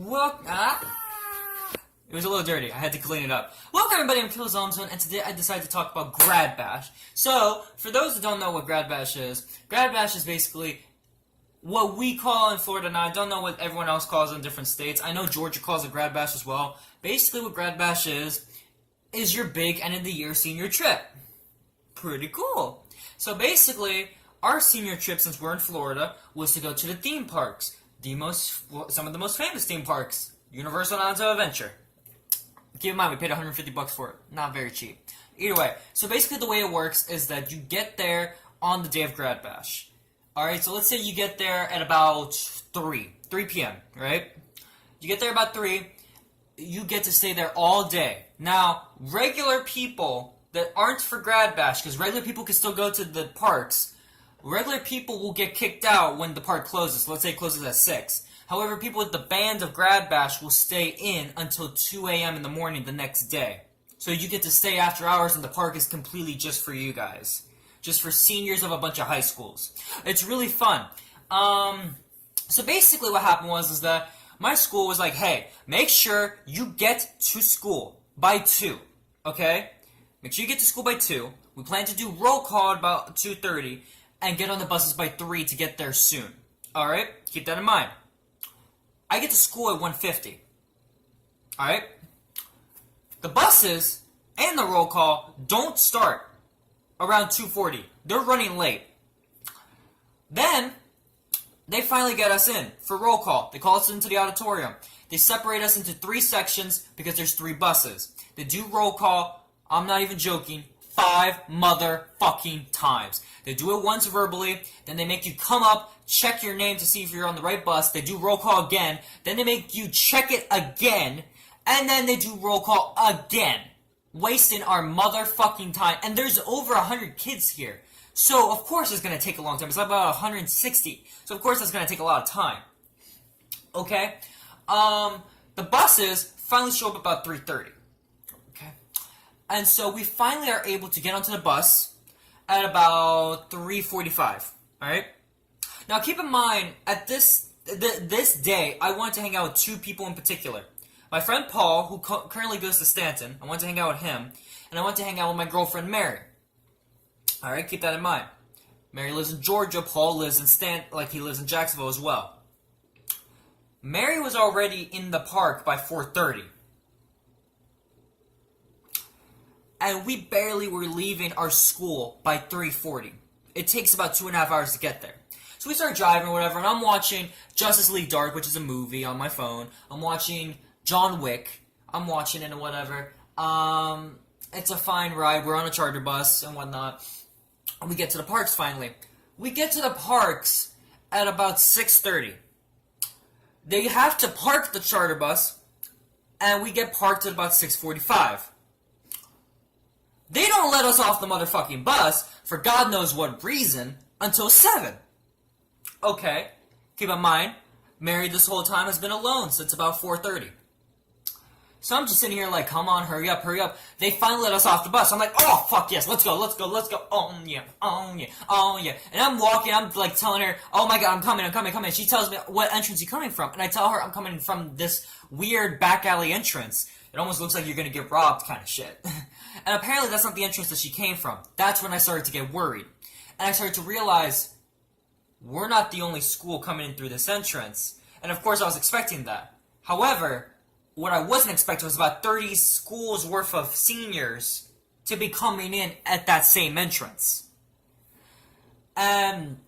Well, it was a little dirty. I had to clean it up. Welcome everybody, I'm Killzone Zone, and today I decided to talk about Grad Bash. So, for those that don't know what Grad Bash is basically what we call in Florida. Now, I don't know what everyone else calls in different states. I know Georgia calls it Grad Bash as well. Basically, what Grad Bash is your big end-of-the-year senior trip. Pretty cool. So basically, our senior trip, since we're in Florida, was to go to the theme parks. Some of the most famous theme parks. Universal Islands of Adventure. Keep in mind, we paid $150 for it. Not very cheap. Either way, so basically the way it works is that you get there on the day of Grad Bash. Alright, so let's say you get there at about 3 p.m., right? You get there about 3, you get to stay there all day. Now, regular people that aren't for Grad Bash, because regular people can still go to the parks, regular people will get kicked out when the park closes. So let's say it closes at 6. However, people with the band of Grad Bash will stay in until 2 a.m. in the morning the next day. So you get to stay after hours and the park is completely just for you guys. Just for seniors of a bunch of high schools. It's really fun. So basically what happened was that my school was like, hey, make sure you get to school by 2. Okay? Make sure you get to school by 2. We plan to do roll call at about 2:30 and get on the buses by 3 to get there soon. Alright? Keep that in mind. I get to school at 1:50. Alright? The buses and the roll call don't start around 2:40. They're running late. Then, they finally get us in for roll call. They call us into the auditorium. They separate us into 3 sections because there's 3 buses. They do roll call, I'm not even joking, 5 motherfucking times. They do it once verbally, then they make you come up, check your name to see if you're on the right bus, they do roll call again, then they make you check it again, and then they do roll call again. Wasting our motherfucking time. And there's over 100 kids here. So, of course it's going to take a long time. It's about 160. So, of course that's going to take a lot of time. Okay? The buses finally show up about 3:30. Okay? And so we finally are able to get onto the bus at about 3:45. Alright? Now, keep in mind, at this day, I wanted to hang out with 2 people in particular. My friend Paul, who currently goes to Stanton, I want to hang out with him, and I want to hang out with my girlfriend Mary. Alright, keep that in mind. Mary lives in Georgia, Paul lives in he lives in Jacksonville as well. Mary was already in the park by 4:30. And we barely were leaving our school by 3:40. It takes about 2.5 hours to get there. So we start driving or whatever, and I'm watching Justice League Dark, which is a movie on my phone. I'm watching John Wick. I'm watching it and whatever. It's a fine ride. We're on a charter bus and whatnot. And we get to the parks finally. We get to the parks at about 6:30. They have to park the charter bus, and we get parked at about 6:45. They don't let us off the motherfucking bus, for God knows what reason, until 7. Okay, keep in mind, Mary this whole time has been alone since about 4:30. So I'm just sitting here like, come on, hurry up, hurry up. They finally let us off the bus. I'm like, oh, fuck yes, let's go, let's go, let's go. Oh, yeah, oh, yeah, oh, yeah. And I'm walking, I'm like telling her, oh my God, I'm coming. She tells me, what entrance are you coming from? And I tell her I'm coming from this weird back alley entrance. It almost looks like you're gonna get robbed kind of shit. And apparently that's not the entrance that she came from. That's when I started to get worried. And I started to realize, we're not the only school coming in through this entrance. And of course I was expecting that. However, what I wasn't expecting was about 30 schools worth of seniors to be coming in at that same entrance. And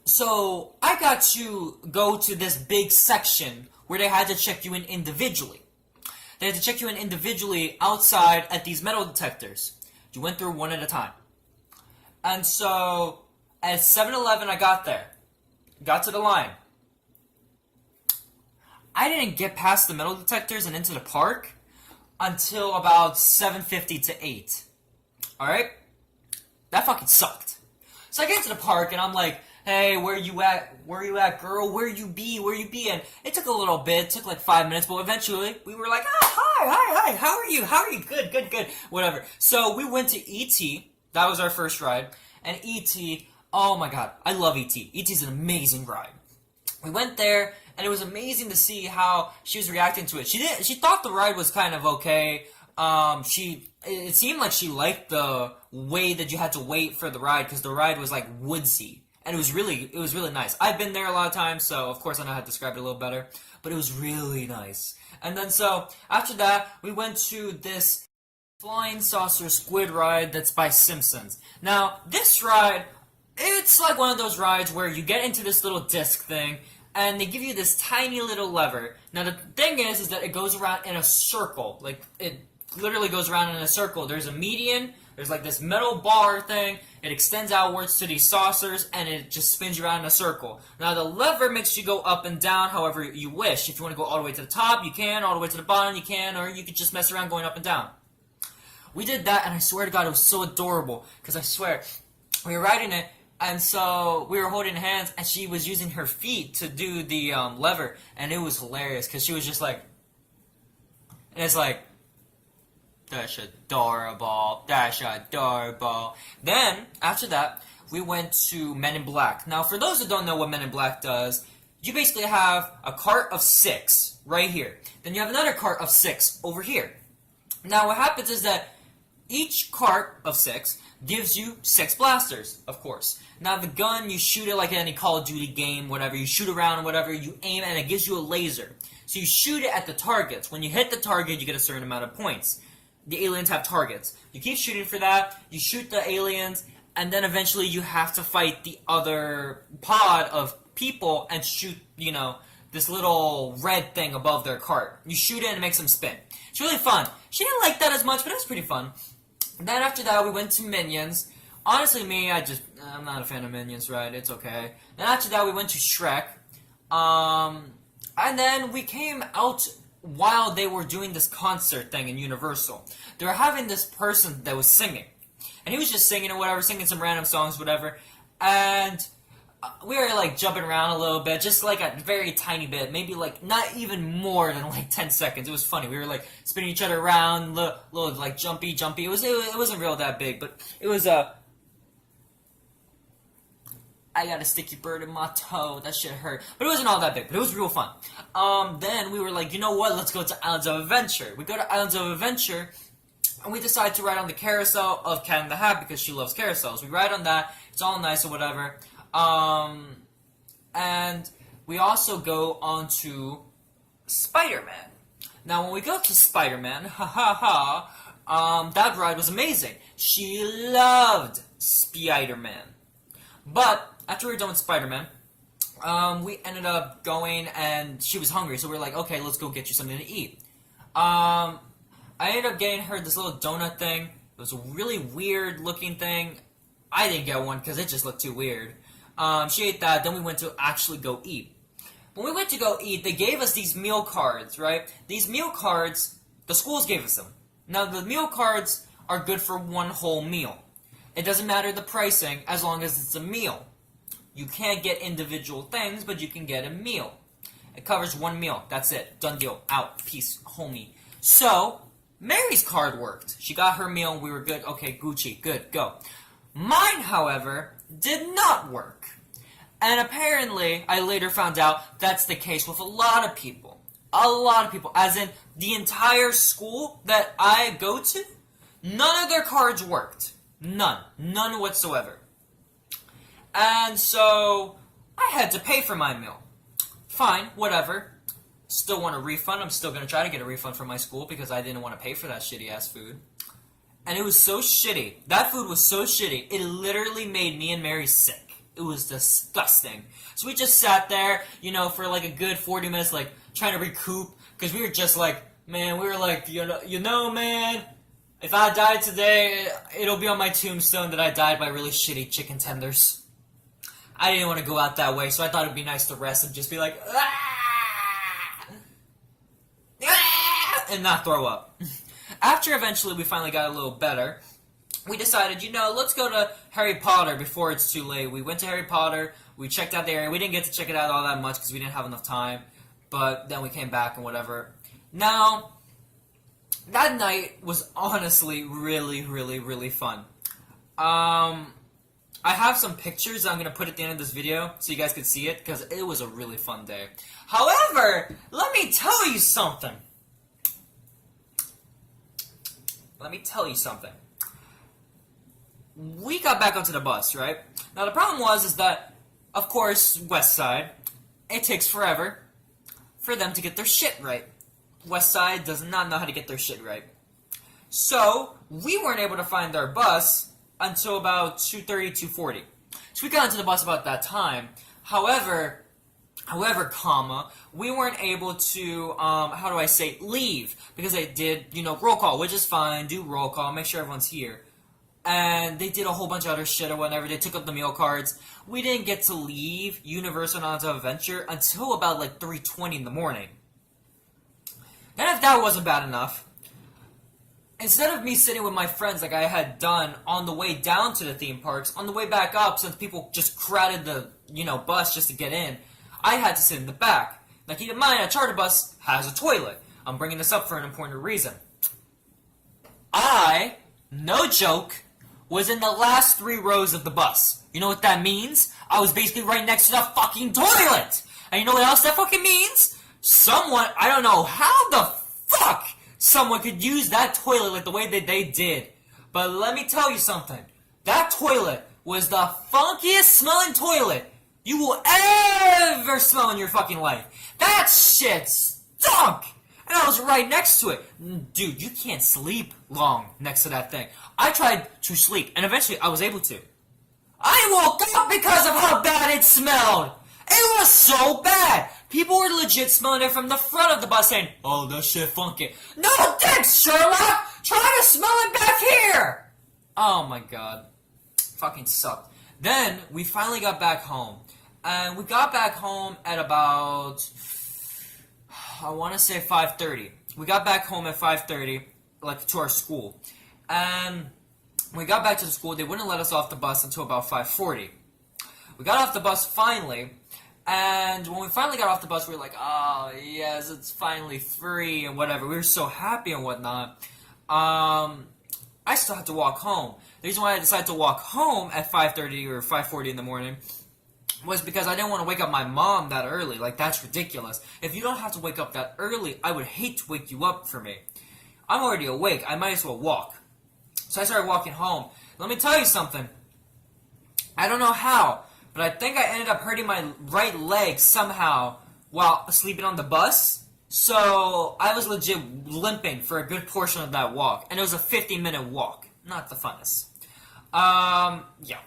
so I got to go to this big section where they had to check you in individually. They had to check you in individually outside at these metal detectors. You went through one at a time. And so at 7-Eleven I got there. Got to the line. I didn't get past the metal detectors and into the park until about 7:50 to 8. Alright? That fucking sucked. So I get into the park and I'm like, hey, where you at? Where you at, girl? Where you be? Where you be? And it took a little bit. It took like 5 minutes, but eventually we were like, oh, hi. How are you? Good. Whatever. So we went to E.T. That was our first ride. And E.T., oh my God, I love E.T. E.T.'s an amazing ride. We went there, and it was amazing to see how she was reacting to it. She thought the ride was kind of okay. It seemed like she liked the way that you had to wait for the ride because the ride was like woodsy, and it was really nice. I've been there a lot of times, so of course I know how to describe it a little better. But it was really nice. And then so after that, we went to this flying saucer squid ride that's by Simpsons. Now this ride, it's like one of those rides where you get into this little disc thing, and they give you this tiny little lever. Now the thing is that it goes around in a circle. Like, it literally goes around in a circle. There's a median, there's like this metal bar thing, it extends outwards to these saucers, and it just spins you around in a circle. Now the lever makes you go up and down however you wish. If you want to go all the way to the top, you can, all the way to the bottom, you can, or you could just mess around going up and down. We did that, and I swear to God, it was so adorable, because I swear, we were riding it, and so we were holding hands, and she was using her feet to do the lever, and it was hilarious, because she was just like, and it's like, that's adorable, that's adorable. Then, after that, we went to Men in Black. Now, for those that don't know what Men in Black does, you basically have a cart of 6 right here. Then you have another cart of 6 over here. Now, what happens is that each cart of 6 gives you 6 blasters, of course. Now, the gun, you shoot it like in any Call of Duty game, whatever. You shoot around, whatever. You aim, and it gives you a laser. So you shoot it at the targets. When you hit the target, you get a certain amount of points. The aliens have targets. You keep shooting for that. You shoot the aliens, and then eventually you have to fight the other pod of people and shoot, this little red thing above their cart. You shoot it and it makes them spin. It's really fun. She didn't like that as much, but it was pretty fun. And then after that, we went to Minions. Honestly, I'm not a fan of Minions, right? It's okay. Then after that, we went to Shrek. And then we came out while they were doing this concert thing in Universal. They were having this person that was singing. And he was just singing or whatever, singing some random songs, whatever. And we were like jumping around a little bit, just like a very tiny bit, maybe like not even more than like 10 seconds. It was funny. We were like spinning each other around, little like jumpy. It wasn't real that big, but it was I got a sticky bird in my toe. That shit hurt. But it wasn't all that big, but it was real fun. Then we were like, you know what? Let's go to Islands of Adventure. We go to Islands of Adventure, and we decide to ride on the carousel of Cat in the Hat because she loves carousels. We ride on that. It's all nice or whatever. And we also go on to Spider-Man. Now, when we go to Spider-Man, that ride was amazing. She loved Spider-Man. But after we were done with Spider-Man, we ended up going, and she was hungry, so we were like, okay, let's go get you something to eat. I ended up getting her this little donut thing. It was a really weird-looking thing. I didn't get one because it just looked too weird. She ate that, then we went to actually go eat. When we went to go eat, they gave us these meal cards, right? These meal cards, the schools gave us them. Now, the meal cards are good for one whole meal. It doesn't matter the pricing as long as it's a meal. You can't get individual things, but you can get a meal. It covers one meal. That's it. Done deal. Out. Peace. Homie. So, Mary's card worked. She got her meal and we were good. Okay, Gucci. Good. Go. Mine, however, did not work. And apparently, I later found out that's the case with a lot of people. A lot of people. As in, the entire school that I go to, none of their cards worked. None. None whatsoever. And so, I had to pay for my meal. Fine, whatever. Still want a refund. I'm still going to try to get a refund from my school because I didn't want to pay for that shitty-ass food. And it was so shitty. That food was so shitty, it literally made me and Mary sick. It was disgusting. So we just sat there, for like a good 40 minutes, like, trying to recoup. Because we were just like, man, man, if I die today, it'll be on my tombstone that I died by really shitty chicken tenders. I didn't want to go out that way, so I thought it'd be nice to rest and just be like, and not throw up. After eventually we finally got a little better, we decided, let's go to Harry Potter before it's too late. We went to Harry Potter, we checked out the area. We didn't get to check it out all that much because we didn't have enough time, but then we came back and whatever. Now, that night was honestly really, really, really fun. I have some pictures that I'm going to put at the end of this video so you guys can see it, because it was a really fun day. However, let me tell you something. We got back onto the bus, right? Now the problem is that, of course, West Side, it takes forever for them to get their shit right. West Side does not know how to get their shit right. So, we weren't able to find our bus until about 2:30, 2:40. So we got into the bus about that time. However, we weren't able to, leave. Because they did, roll call, which is fine, do roll call, make sure everyone's here. And they did a whole bunch of other shit or whatever, they took up the meal cards. We didn't get to leave Universal Islands Adventure until about like 3:20 in the morning. Then if that wasn't bad enough, instead of me sitting with my friends like I had done on the way down to the theme parks, on the way back up, since people just crowded the, bus just to get in, I had to sit in the back. Now keep in mind, a charter bus has a toilet. I'm bringing this up for an important reason. I, no joke, was in the last 3 rows of the bus. You know what that means? I was basically right next to the fucking toilet! And you know what else that fucking means? Someone, I don't know how the fuck someone could use that toilet like the way that they did. But let me tell you something. That toilet was the funkiest smelling toilet you will ever smell in your fucking life. That shit stunk! And I was right next to it. Dude, you can't sleep long next to that thing. I tried to sleep, and eventually I was able to. I woke up because of how bad it smelled! It was so bad! People were legit smelling it from the front of the bus saying, "Oh, that shit funky." No thanks, Sherlock! Try to smell it back here! Oh my god. Fucking sucked. Then, we finally got back home. And we got back home at about, I want to say 5:30. We got back home at 5:30, like, to our school. And when we got back to the school, they wouldn't let us off the bus until about 5:40. We got off the bus finally, and when we finally got off the bus, we were like, oh, yes, it's finally free and whatever. We were so happy and whatnot. I still had to walk home. The reason why I decided to walk home at 5:30 or 5:40 in the morning was because I didn't want to wake up my mom that early. Like, that's ridiculous. If you don't have to wake up that early, I would hate to wake you up for me. I'm already awake. I might as well walk. So I started walking home. Let me tell you something. I don't know how, but I think I ended up hurting my right leg somehow while sleeping on the bus. So I was legit limping for a good portion of that walk. And it was a 50-minute walk. Not the funnest. Yeah.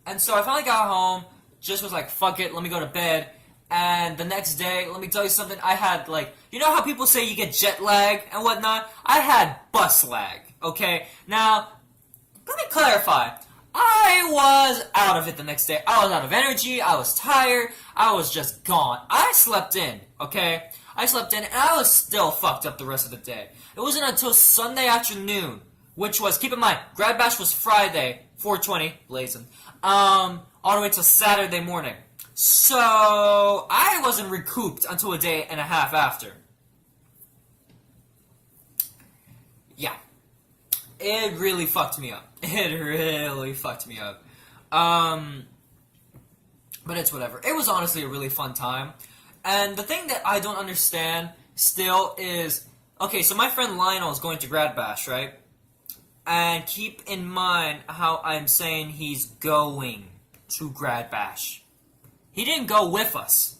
And so I finally got home. Just was like, fuck it, let me go to bed. And the next day, let me tell you something, I had, like, you know how people say you get jet lag and whatnot? I had bus lag, okay? Now, let me clarify. I was out of it the next day. I was out of energy, I was tired, I was just gone. I slept in, okay? I slept in, and I was still fucked up the rest of the day. It wasn't until Sunday afternoon, which was, keep in mind, Grad Bash was Friday, 4:20, blazing. All the way till Saturday morning. So, I wasn't recouped until a day and a half after. Yeah. It really fucked me up. It really fucked me up. But it's whatever. It was honestly a really fun time. And the thing that I don't understand still is, okay, so my friend Lionel is going to Grad Bash, right? And keep in mind how I'm saying he's going to Grad Bash. He didn't go with us.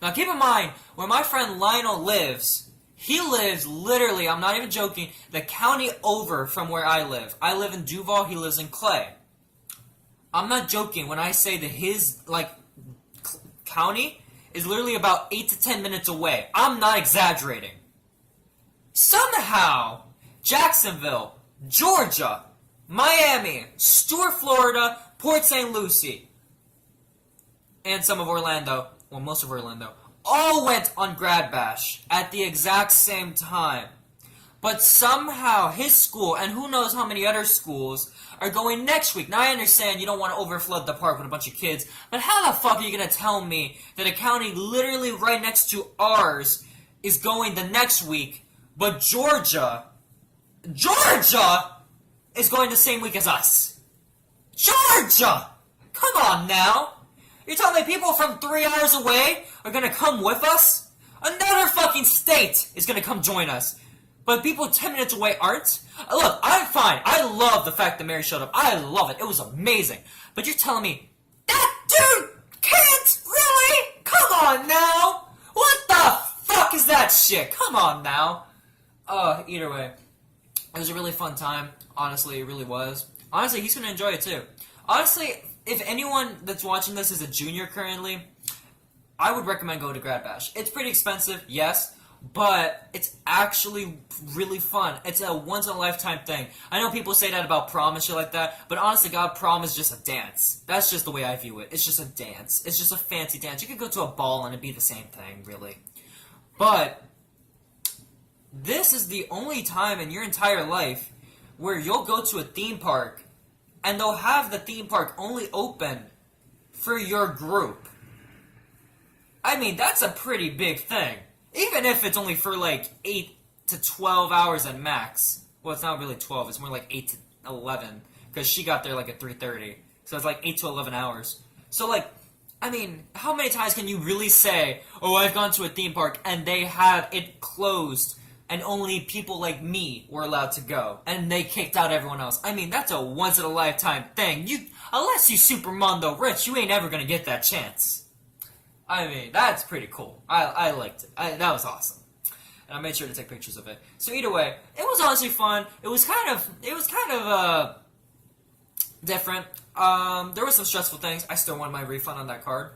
Now keep in mind, where my friend Lionel lives, he lives literally, I'm not even joking, the county over from where I live. I live in Duval, he lives in Clay. I'm not joking when I say that his, county is literally about 8 to 10 minutes away. I'm not exaggerating. Somehow, Jacksonville, Georgia, Miami, Stuart, Florida, Port St. Lucie, and some of Orlando, well, most of Orlando, all went on Grad Bash at the exact same time. But somehow his school, and who knows how many other schools, are going next week. Now I understand you don't want to overflood the park with a bunch of kids, but how the fuck are you going to tell me that a county literally right next to ours is going the next week, but Georgia is going the same week as us? Georgia! Come on now! You're telling me people from 3 hours away are gonna come with us? Another fucking state is gonna come join us. But people 10 minutes away aren't? Look, I'm fine. I love the fact that Mary showed up. I love it. It was amazing. But you're telling me, that dude can't? Really? Come on now! What the fuck is that shit? Come on now. Either way. It was a really fun time. Honestly, it really was. Honestly, he's gonna enjoy it too. Honestly, if anyone that's watching this is a junior currently, I would recommend going to Grad Bash. It's pretty expensive, yes, but it's actually really fun. It's a once-in-a-lifetime thing. I know people say that about prom and shit like that, but honestly, God, prom is just a dance. That's just the way I view it. It's just a dance. It's just a fancy dance. You could go to a ball and it'd be the same thing, really. But this is the only time in your entire life where you'll go to a theme park and they'll have the theme park only open for your group. I mean, that's a pretty big thing. Even if it's only for like 8 to 12 hours at max. Well, it's not really 12, it's more like 8 to 11. Because she got there like at 3:30. So it's like 8 to 11 hours. So like, I mean, how many times can you really say, oh, I've gone to a theme park and they have it closed and only people like me were allowed to go, and they kicked out everyone else? I mean, that's a once-in-a-lifetime thing. Unless you Super Mondo rich, you ain't ever gonna get that chance. I mean, that's pretty cool. I liked it. That was awesome. And I made sure to take pictures of it. So either way, it was honestly fun. It was kind of different. There were some stressful things. I still want my refund on that card.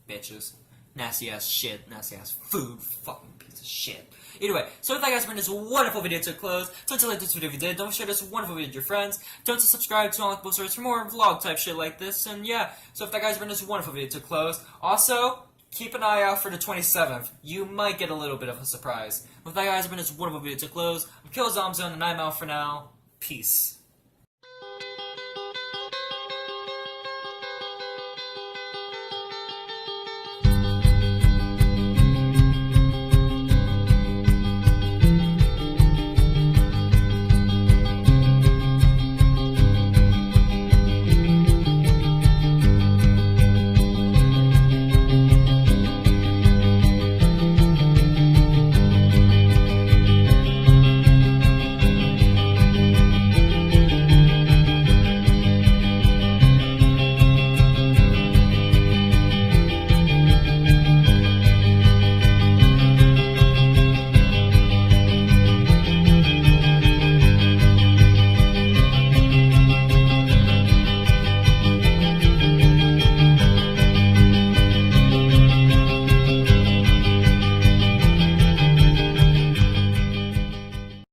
Bitches. Nasty ass shit. Nasty ass food. Fucking piece of shit. Either way, so if that guys bring this wonderful video to a close, don't like this video if you did, don't share this wonderful video with your friends, don't subscribe to Unlockable Stories for more vlog type shit like this, and yeah, so if that guys bring this wonderful video to a close, also, keep an eye out for the 27th, you might get a little bit of a surprise. With that guys bring this wonderful video to a close, I'm KillZomZone and I'm out for now, peace.